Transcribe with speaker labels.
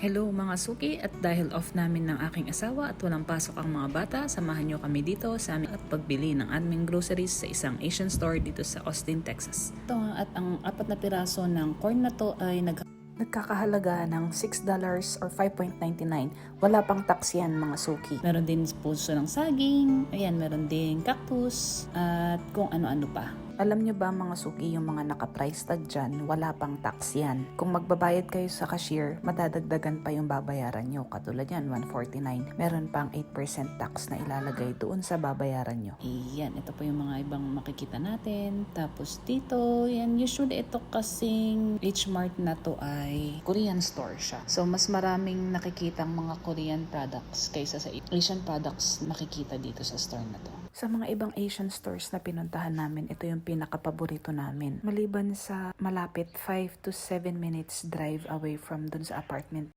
Speaker 1: Hello mga suki, at dahil off namin ng aking asawa at walang pasok ang mga bata, samahan nyo kami dito sa aming at pagbili ng aming groceries sa isang Asian store dito sa Austin, Texas. Ito at ang 4 na piraso ng corn na to ay nagkakahalaga ng $6 or 5.99. Wala pang tax yan mga suki. Meron din puso ng saging, ayan, meron din cactus, at kung ano-ano pa. Alam nyo ba mga suki, yung mga naka-price tag dyan, wala pang tax yan. Kung magbabayad kayo sa cashier, madadagdagan pa yung babayaran nyo. Katulad yan, $149. Meron pang 8% tax na ilalagay doon sa babayaran nyo. Iyan, ito po yung mga ibang makikita natin. Tapos dito, yan, usually ito kasing H-Mart na to ay Korean store siya. So, mas maraming nakikitang mga Korean products kaysa sa Asian products makikita dito sa store na to. Sa mga ibang Asian stores na pinuntahan namin, ito yung pinaka-paborito namin. Maliban sa malapit 5 to 7 minutes drive away from dun sa apartment